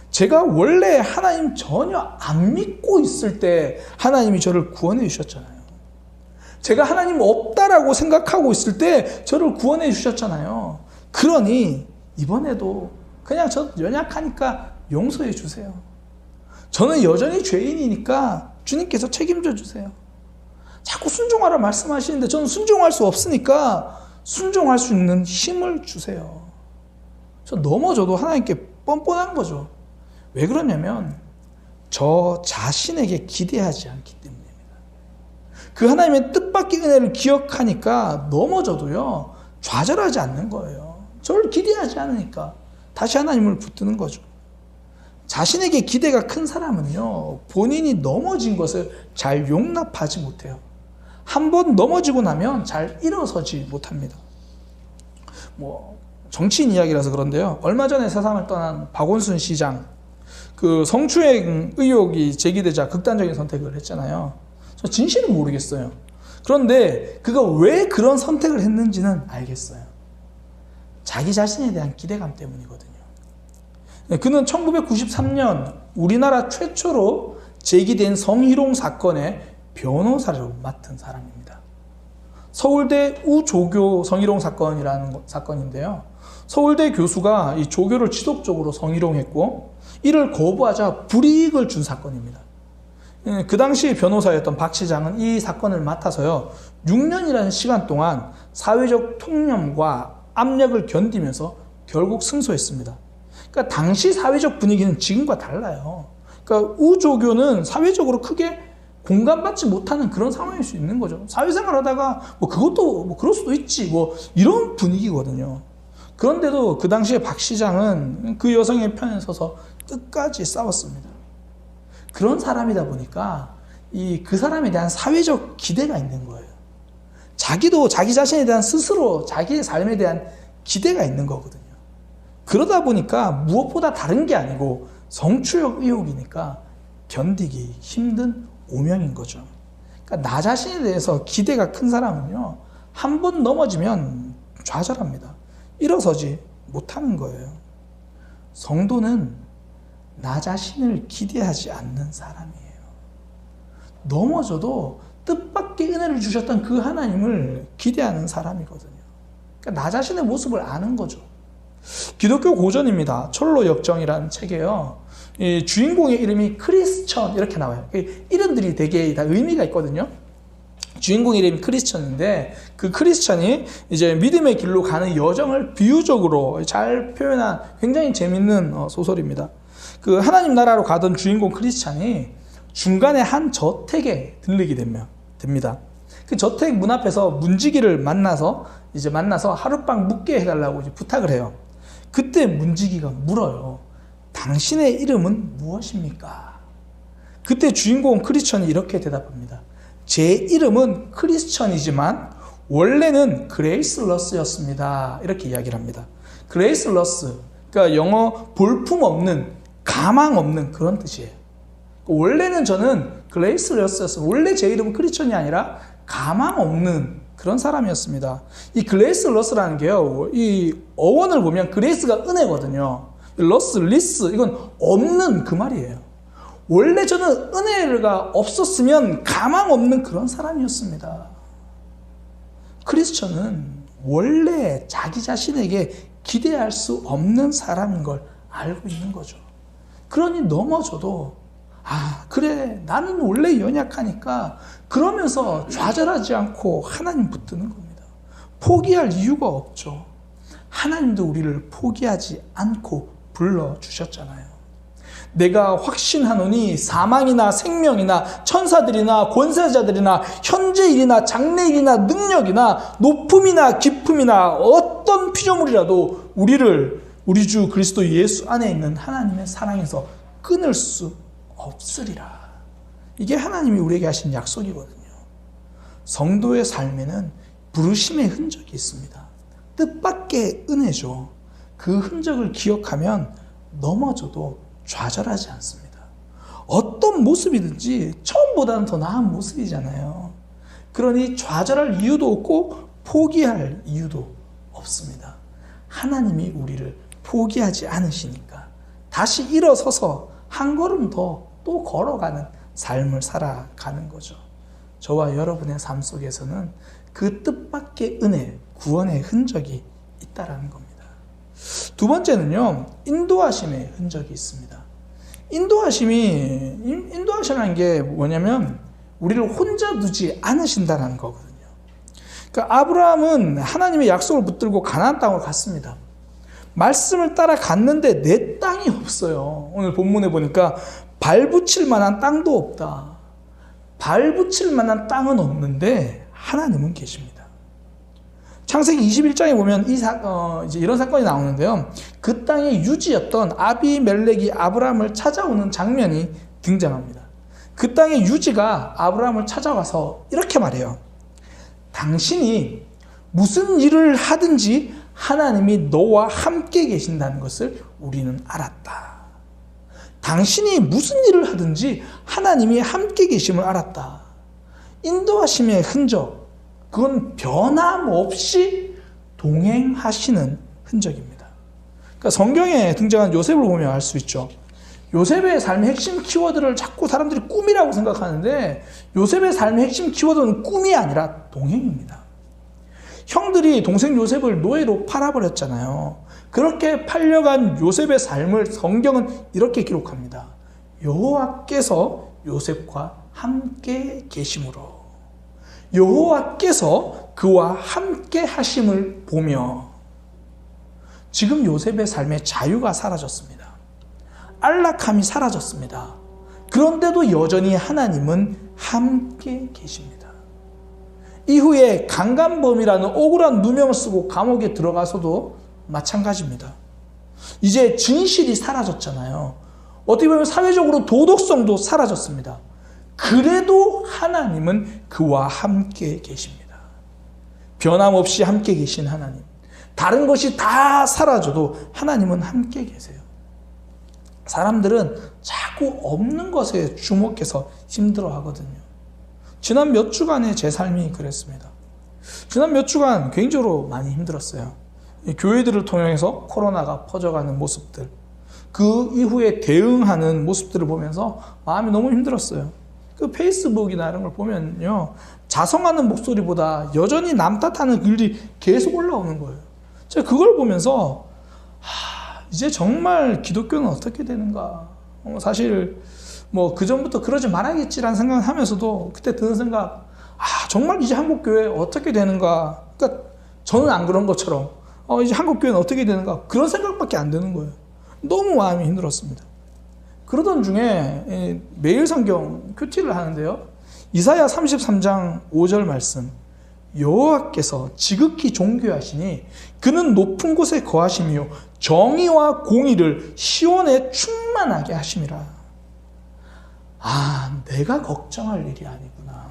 제가 원래 하나님 전혀 안 믿고 있을 때 하나님이 저를 구원해 주셨잖아요. 제가 하나님 없다라고 생각하고 있을 때 저를 구원해 주셨잖아요. 그러니 이번에도 그냥 저 연약하니까 용서해 주세요. 저는 여전히 죄인이니까 주님께서 책임져 주세요. 자꾸 순종하라 말씀하시는데 저는 순종할 수 없으니까 순종할 수 있는 힘을 주세요. 저 넘어져도 하나님께 뻔뻔한 거죠. 왜 그러냐면 저 자신에게 기대하지 않기 때문입니다. 그 하나님의 뜻밖의 은혜를 기억하니까 넘어져도요 좌절하지 않는 거예요. 저를 기대하지 않으니까 다시 하나님을 붙드는 거죠. 자신에게 기대가 큰 사람은요 본인이 넘어진 것을 잘 용납하지 못해요. 한 번 넘어지고 나면 잘 일어서지 못합니다. 뭐 정치인 이야기라서 그런데요. 얼마 전에 세상을 떠난 박원순 시장, 그 성추행 의혹이 제기되자 극단적인 선택을 했잖아요. 저 진실은 모르겠어요. 그런데 그가 왜 그런 선택을 했는지는 알겠어요. 자기 자신에 대한 기대감 때문이거든요. 그는 1993년 우리나라 최초로 제기된 성희롱 사건의 변호사를 맡은 사람입니다. 서울대 우조교 성희롱 사건이라는 사건인데요. 서울대 교수가 이 조교를 지속적으로 성희롱했고 이를 거부하자 불이익을 준 사건입니다. 그 당시 변호사였던 박 시장은 이 사건을 맡아서요 6년이라는 시간 동안 사회적 통념과 압력을 견디면서 결국 승소했습니다. 그러니까 당시 사회적 분위기는 지금과 달라요. 그러니까 우조교는 사회적으로 크게 공감받지 못하는 그런 상황일 수 있는 거죠. 사회생활 하다가 뭐 그것도 뭐 그럴 수도 있지 뭐 이런 분위기거든요. 그런데도 그 당시에 박 시장은 그 여성의 편에 서서 끝까지 싸웠습니다. 그런 사람이다 보니까 그 사람에 대한 사회적 기대가 있는 거예요. 자기도 자기 자신에 대한 스스로 자기의 삶에 대한 기대가 있는 거거든요. 그러다 보니까 무엇보다 다른 게 아니고 성추행 의혹이니까 견디기 힘든 오명인 거죠. 그러니까 나 자신에 대해서 기대가 큰 사람은요, 한 번 넘어지면 좌절합니다. 일어서지 못하는 거예요. 성도는 나 자신을 기대하지 않는 사람이에요. 넘어져도 뜻밖의 은혜를 주셨던 그 하나님을 기대하는 사람이거든요. 그러니까 나 자신의 모습을 아는 거죠. 기독교 고전입니다. 철로 역정이라는 책이에요. 이 주인공의 이름이 크리스천 이렇게 나와요. 이름들이 되게 다 의미가 있거든요. 주인공 이름이 크리스천인데 그 크리스천이 이제 믿음의 길로 가는 여정을 비유적으로 잘 표현한 굉장히 재밌는 소설입니다. 그 하나님 나라로 가던 주인공 크리스천이 중간에 한 저택에 들르게 됩니다. 그 저택 문 앞에서 문지기를 만나서 하룻밤 묵게 해달라고 이제 부탁을 해요. 그때 문지기가 물어요. 당신의 이름은 무엇입니까? 그때 주인공 크리스천이 이렇게 대답합니다. 제 이름은 크리스천이지만 원래는 그레이스 러스였습니다. 이렇게 이야기를 합니다. 그레이스 러스, 그러니까 영어 볼품 없는, 가망 없는 그런 뜻이에요. 원래는 저는 그레이스 러스였어요. 원래 제 이름은 크리스천이 아니라 가망 없는 그런 사람이었습니다. 이 그레이스 러스라는 게요, 이 어원을 보면 그레이스가 은혜거든요. 러스, 리스, 이건 없는 그 말이에요. 원래 저는 은혜가 없었으면 가망 없는 그런 사람이었습니다. 크리스천은 원래 자기 자신에게 기대할 수 없는 사람인 걸 알고 있는 거죠. 그러니 넘어져도 그래 나는 원래 연약하니까 그러면서 좌절하지 않고 하나님 붙드는 겁니다. 포기할 이유가 없죠. 하나님도 우리를 포기하지 않고 불러주셨잖아요. 내가 확신하노니 사망이나 생명이나 천사들이나 권세자들이나 현재일이나 장래일이나 능력이나 높음이나 깊음이나 어떤 피조물이라도 우리를 우리 주 그리스도 예수 안에 있는 하나님의 사랑에서 끊을 수 없으리라. 이게 하나님이 우리에게 하신 약속이거든요. 성도의 삶에는 부르심의 흔적이 있습니다. 뜻밖의 은혜죠. 그 흔적을 기억하면 넘어져도 좌절하지 않습니다. 어떤 모습이든지 처음보다는 더 나은 모습이잖아요. 그러니 좌절할 이유도 없고 포기할 이유도 없습니다. 하나님이 우리를 포기하지 않으시니까 다시 일어서서 한 걸음 더 또 걸어가는 삶을 살아가는 거죠. 저와 여러분의 삶 속에서는 그 뜻밖의 은혜, 구원의 흔적이 있다라는 겁니다. 두 번째는요, 인도하심의 흔적이 있습니다. 인도하시라는 게 뭐냐면 우리를 혼자 두지 않으신다는 거거든요. 그러니까 아브라함은 하나님의 약속을 붙들고 가나안 땅으로 갔습니다. 말씀을 따라 갔는데 내 땅이 없어요. 오늘 본문에 보니까 발붙일 만한 땅도 없다. 발붙일 만한 땅은 없는데 하나님은 계십니다. 창세기 21장에 보면 이제 이런 사건이 나오는데요. 그 땅의 유지였던 아비멜렉이 아브라함을 찾아오는 장면이 등장합니다. 그 땅의 유지가 아브라함을 찾아와서 이렇게 말해요. 당신이 무슨 일을 하든지 하나님이 너와 함께 계신다는 것을 우리는 알았다. 당신이 무슨 일을 하든지 하나님이 함께 계심을 알았다. 인도하심의 흔적, 그건 변함없이 동행하시는 흔적입니다. 그러니까 성경에 등장한 요셉을 보면 알 수 있죠. 요셉의 삶의 핵심 키워드를 자꾸 사람들이 꿈이라고 생각하는데 요셉의 삶의 핵심 키워드는 꿈이 아니라 동행입니다. 형들이 동생 요셉을 노예로 팔아버렸잖아요. 그렇게 팔려간 요셉의 삶을 성경은 이렇게 기록합니다. 여호와께서 요셉과 함께 계심으로 여호와께서 그와 함께 하심을 보며 지금 요셉의 삶의 자유가 사라졌습니다. 안락함이 사라졌습니다. 그런데도 여전히 하나님은 함께 계십니다. 이후에 강간범이라는 억울한 누명을 쓰고 감옥에 들어가서도 마찬가지입니다. 이제 진실이 사라졌잖아요. 어떻게 보면 사회적으로 도덕성도 사라졌습니다. 그래도 하나님은 그와 함께 계십니다. 변함없이 함께 계신 하나님. 다른 것이 다 사라져도 하나님은 함께 계세요. 사람들은 자꾸 없는 것에 주목해서 힘들어하거든요. 지난 몇 주간의 제 삶이 그랬습니다. 지난 몇 주간 개인적으로 많이 힘들었어요. 교회들을 통해서 코로나가 퍼져가는 모습들, 그 이후에 대응하는 모습들을 보면서 마음이 너무 힘들었어요. 그 페이스북이나 이런 걸 보면요, 자성하는 목소리보다 여전히 남 탓하는 글이 계속 올라오는 거예요. 제가 그걸 보면서 이제 정말 기독교는 어떻게 되는가. 사실 뭐 그전부터 그러지 말아야겠지라는 생각을 하면서도 그때 드는 생각, 정말 이제 한국교회 어떻게 되는가. 그러니까 저는 안 그런 것처럼 이제 한국교회는 어떻게 되는가, 그런 생각밖에 안 드는 거예요. 너무 마음이 힘들었습니다. 그러던 중에 매일 성경 큐티를 하는데요, 이사야 33장 5절 말씀, 여호와께서 지극히 존귀하시니 그는 높은 곳에 거하시며 정의와 공의를 시온에 충만하게 하심이라. 내가 걱정할 일이 아니구나.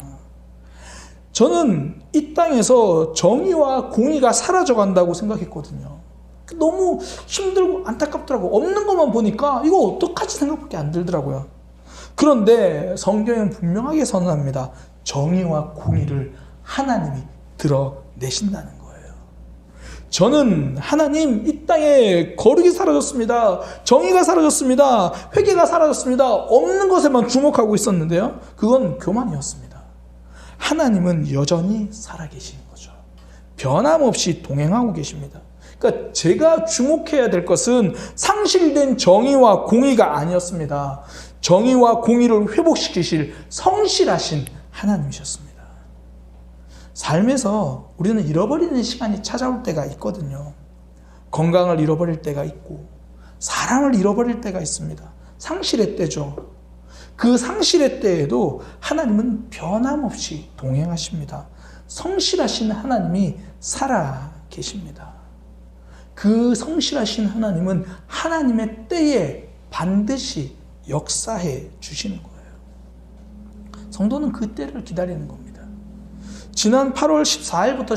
저는 이 땅에서 정의와 공의가 사라져 간다고 생각했거든요. 너무 힘들고 안타깝더라고. 없는 것만 보니까 이거 어떡하지 생각밖에 안 들더라고요. 그런데 성경은 분명하게 선언합니다. 정의와 공의를 하나님이 드러내신다는 거예요. 저는 하나님, 이 땅에 거룩이 사라졌습니다. 정의가 사라졌습니다. 회개가 사라졌습니다. 없는 것에만 주목하고 있었는데요, 그건 교만이었습니다. 하나님은 여전히 살아계시는 거죠. 변함없이 동행하고 계십니다. 그러니까 제가 주목해야 될 것은 상실된 정의와 공의가 아니었습니다. 정의와 공의를 회복시키실 성실하신 하나님이셨습니다. 삶에서 우리는 잃어버리는 시간이 찾아올 때가 있거든요. 건강을 잃어버릴 때가 있고, 사랑을 잃어버릴 때가 있습니다. 상실의 때죠. 그 상실의 때에도 하나님은 변함없이 동행하십니다. 성실하신 하나님이 살아 계십니다. 그 성실하신 하나님은 하나님의 때에 반드시 역사해 주시는 거예요. 성도는 그 때를 기다리는 겁니다. 지난 8월 14일부터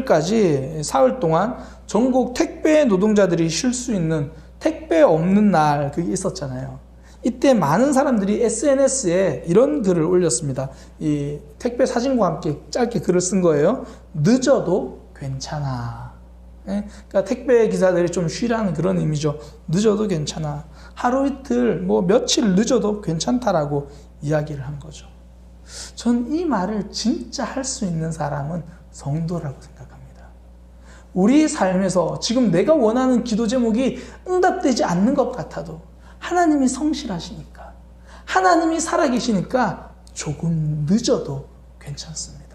16일까지 사흘 동안 전국 택배 노동자들이 쉴 수 있는 택배 없는 날, 그게 있었잖아요. 이때 많은 사람들이 SNS에 이런 글을 올렸습니다. 이 택배 사진과 함께 짧게 글을 쓴 거예요. 늦어도 괜찮아. 그러니까 택배 기사들이 좀 쉬라는 그런 의미죠. 늦어도 괜찮아. 하루 이틀, 며칠 늦어도 괜찮다라고 이야기를 한 거죠. 전 이 말을 진짜 할 수 있는 사람은 성도라고 생각합니다. 우리 삶에서 지금 내가 원하는 기도 제목이 응답되지 않는 것 같아도 하나님이 성실하시니까, 하나님이 살아계시니까 조금 늦어도 괜찮습니다.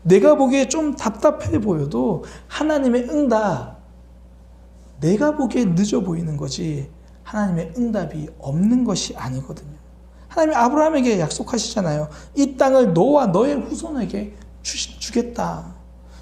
내가 보기에 좀 답답해 보여도 하나님의 응답, 내가 보기에 늦어 보이는 거지 하나님의 응답이 없는 것이 아니거든요. 하나님이 아브라함에게 약속하시잖아요. 이 땅을 너와 너의 후손에게 주겠다.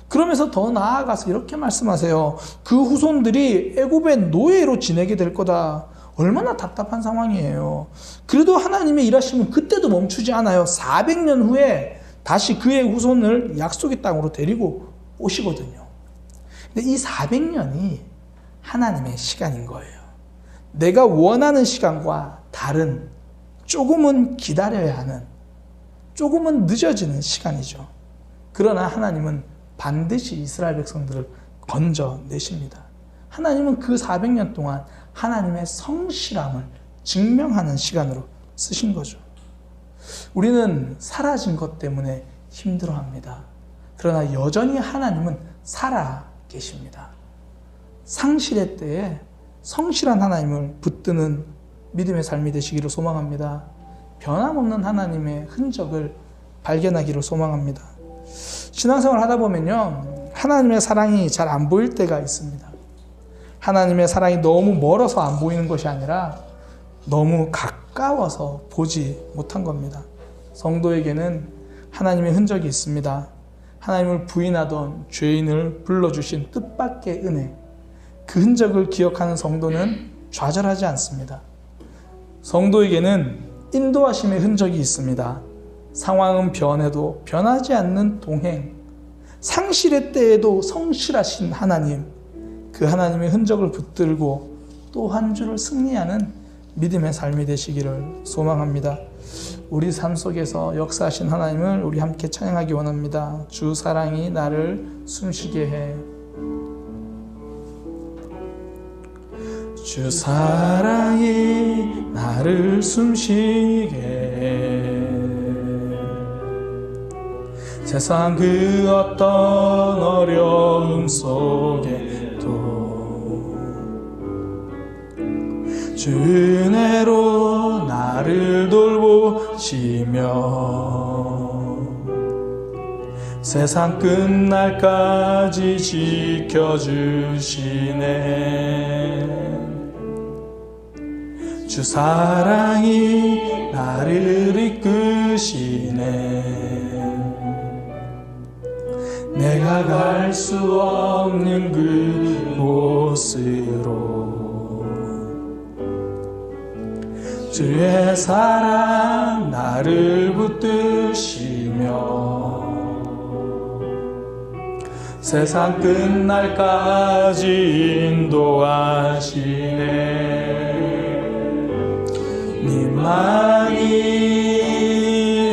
그러면서 더 나아가서 이렇게 말씀하세요. 그 후손들이 애굽의 노예로 지내게 될 거다. 얼마나 답답한 상황이에요. 그래도 하나님의 일하심은 그때도 멈추지 않아요. 400년 후에 다시 그의 후손을 약속의 땅으로 데리고 오시거든요. 근데 이 400년이 하나님의 시간인 거예요. 내가 원하는 시간과 다른, 조금은 기다려야 하는, 조금은 늦어지는 시간이죠. 그러나 하나님은 반드시 이스라엘 백성들을 건져내십니다. 하나님은 그 400년 동안 하나님의 성실함을 증명하는 시간으로 쓰신 거죠. 우리는 사라진 것 때문에 힘들어합니다. 그러나 여전히 하나님은 살아 계십니다. 상실의 때에 성실한 하나님을 붙드는 믿음의 삶이 되시기를 소망합니다. 변함없는 하나님의 흔적을 발견하기를 소망합니다. 신앙생활 하다 보면요, 하나님의 사랑이 잘 안 보일 때가 있습니다. 하나님의 사랑이 너무 멀어서 안 보이는 것이 아니라 너무 가까워서 보지 못한 겁니다. 성도에게는 하나님의 흔적이 있습니다. 하나님을 부인하던 죄인을 불러주신 뜻밖의 은혜, 그 흔적을 기억하는 성도는 좌절하지 않습니다. 성도에게는 인도하심의 흔적이 있습니다. 상황은 변해도 변하지 않는 동행, 상실의 때에도 성실하신 하나님, 그 하나님의 흔적을 붙들고 또 한 주를 승리하는 믿음의 삶이 되시기를 소망합니다. 우리 삶 속에서 역사하신 하나님을 우리 함께 찬양하기 원합니다. 주 사랑이 나를 숨쉬게 해. 주 사랑이 나를 숨쉬게 해. 세상 그 어떤 어려움 속에도 주 은혜로 나를 돌보시며 세상 끝날까지 지켜주시네. 주 사랑이 나를 이끄시네. 내가 갈 수 없는 그곳으로 주의 사랑 나를 붙드시며 세상 끝날까지 인도하시네. 님만이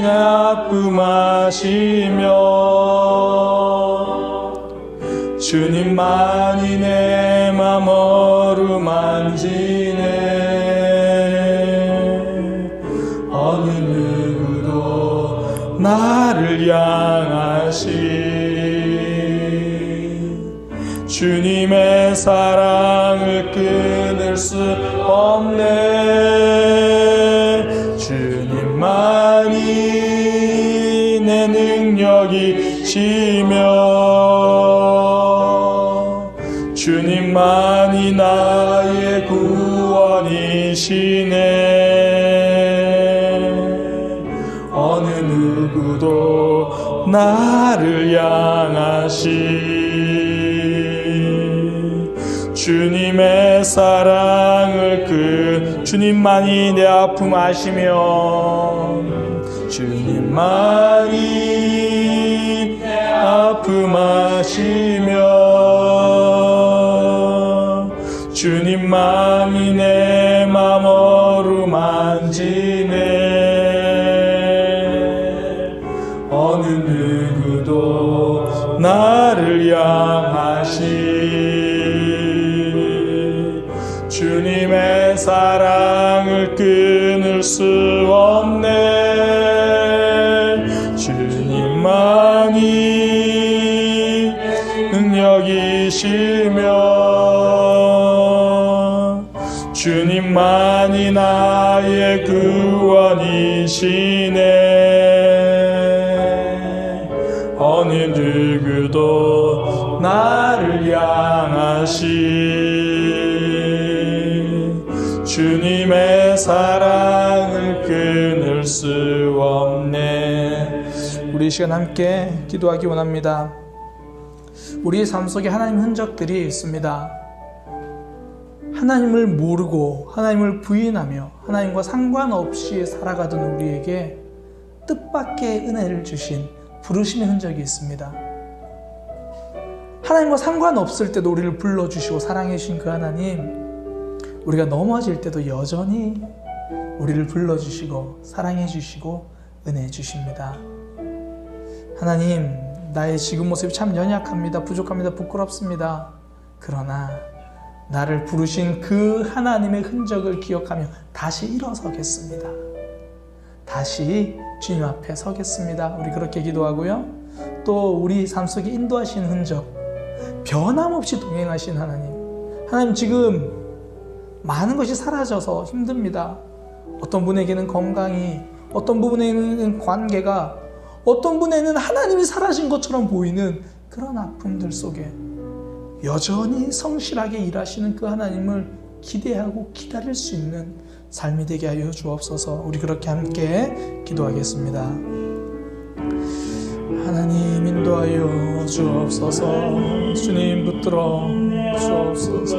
내 아픔 아시며 주님만이 내 맘 어루만지네. 어느 누구도 나를 향하시 주님의 사랑을 끊을 수 없네. 주님만이 내 능력이시며 주님만이 나의 구원이시네. 어느 누구도 나를 향하시 주님의 사랑을 주님만이 내 아픔 아시며 주님만이 내 아픔 아시며 주님만이 내 맘 어루만지네. 어느 누구도 나를 향하시 주님의 사랑을 끊을 수 없네. 주님만이 능력이시며 주님만이 나의 구원이시네. 어느 누구도 나를 향하시 주님의 사랑을 끊을 수 없네. 우리 이 시간 함께 기도하기 원합니다. 우리의 삶 속에 하나님 흔적들이 있습니다. 하나님을 모르고 하나님을 부인하며 하나님과 상관없이 살아가던 우리에게 뜻밖의 은혜를 주신 부르심의 흔적이 있습니다. 하나님과 상관없을 때도 우리를 불러주시고 사랑해 주신 그 하나님, 우리가 넘어질 때도 여전히 우리를 불러주시고 사랑해 주시고 은혜해 주십니다. 하나님, 나의 지금 모습이 참 연약합니다. 부족합니다. 부끄럽습니다. 그러나 나를 부르신 그 하나님의 흔적을 기억하며 다시 일어서겠습니다. 다시 주님 앞에 서겠습니다. 우리 그렇게 기도하고요. 또 우리 삶 속에 인도하신 흔적, 변함없이 동행하신 하나님, 하나님 지금 많은 것이 사라져서 힘듭니다. 어떤 분에게는 건강이, 어떤 부분에는 관계가, 어떤 분에는 하나님이 사라진 것처럼 보이는 그런 아픔들 속에 여전히 성실하게 일하시는 그 하나님을 기대하고 기다릴 수 있는 삶이 되게 하여 주옵소서. 우리 그렇게 함께 기도하겠습니다. 하나님 인도하여 주옵소서. 주님 붙들어 주옵소서.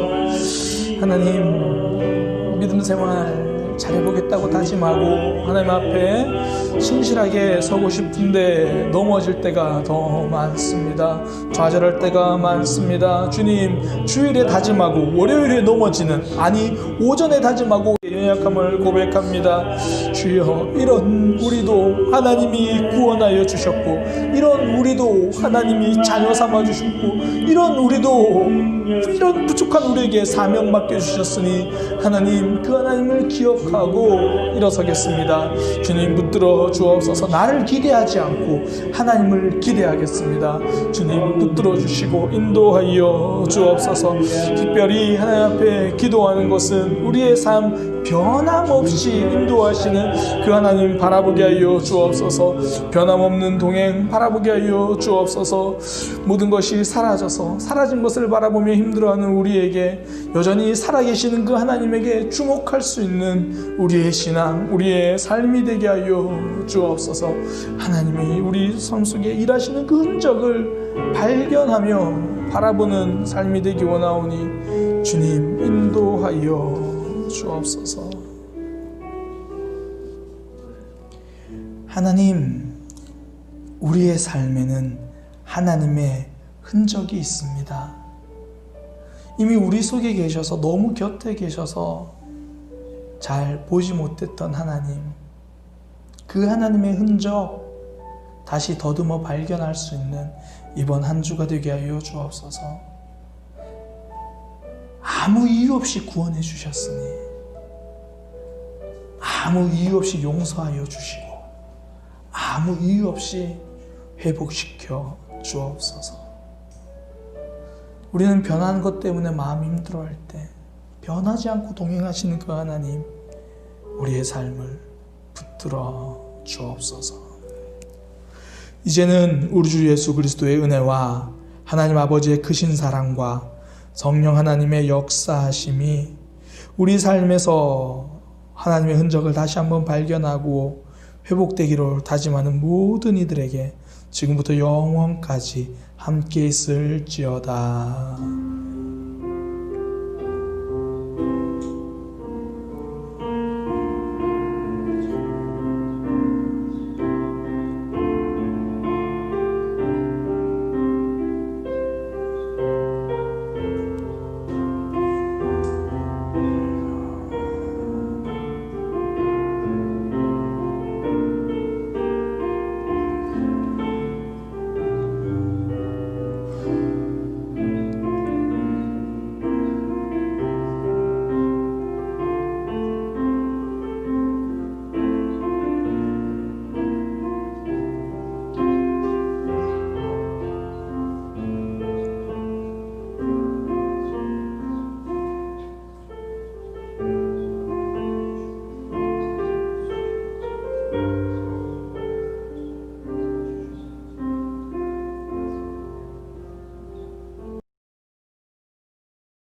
하나님 믿음 생활 잘해보겠다고 다짐하고 하나님 앞에 신실하게 서고 싶은데 넘어질 때가 더 많습니다. 좌절할 때가 많습니다. 주님, 주일에 다짐하고 월요일에 넘어지는, 아니 오전에 다짐하고 우리의 약함을 고백합니다. 주여, 이런 우리도 하나님이 구원하여 주셨고, 이런 우리도 하나님이 자녀 삼아 주셨고, 이런 우리도 이런 부족한 우리에게 사명 맡겨주셨으니 하나님, 그 하나님을 기억하고 일어서겠습니다. 주님, 붙들어 주옵소서. 나를 기대하지 않고 하나님을 기대하겠습니다. 주님, 붙들어 주시고 인도하여 주옵소서. 특별히 하나님 앞에 기도하는 것은 우리의 삶 변함없이 인도하시는 그 하나님 바라보게 하여 주옵소서. 변함없는 동행 바라보게 하여 주옵소서. 모든 것이 사라져서 사라진 것을 바라보며 힘들어하는 우리에게 여전히 살아계시는 그 하나님에게 주목할 수 있는 우리의 신앙, 우리의 삶이 되게 하여 주옵소서. 하나님이 우리 삶 속에 일하시는 그 흔적을 발견하며 바라보는 삶이 되기 원하오니 주님, 인도하여 주옵소서. 하나님, 우리의 삶에는 하나님의 흔적이 있습니다. 이미 우리 속에 계셔서, 너무 곁에 계셔서 잘 보지 못했던 하나님, 그 하나님의 흔적 다시 더듬어 발견할 수 있는 이번 한 주가 되게 하여 주옵소서. 아무 이유 없이 구원해 주셨으니 아무 이유 없이 용서하여 주시고 아무 이유 없이 회복시켜 주옵소서. 우리는 변하는 것 때문에 마음이 힘들어할 때 변하지 않고 동행하시는 그 하나님, 우리의 삶을 붙들어 주옵소서. 이제는 우리 주 예수 그리스도의 은혜와 하나님 아버지의 크신 사랑과 성령 하나님의 역사하심이 우리 삶에서 하나님의 흔적을 다시 한번 발견하고 회복되기를 다짐하는 모든 이들에게 지금부터 영원까지 함께 있을지어다.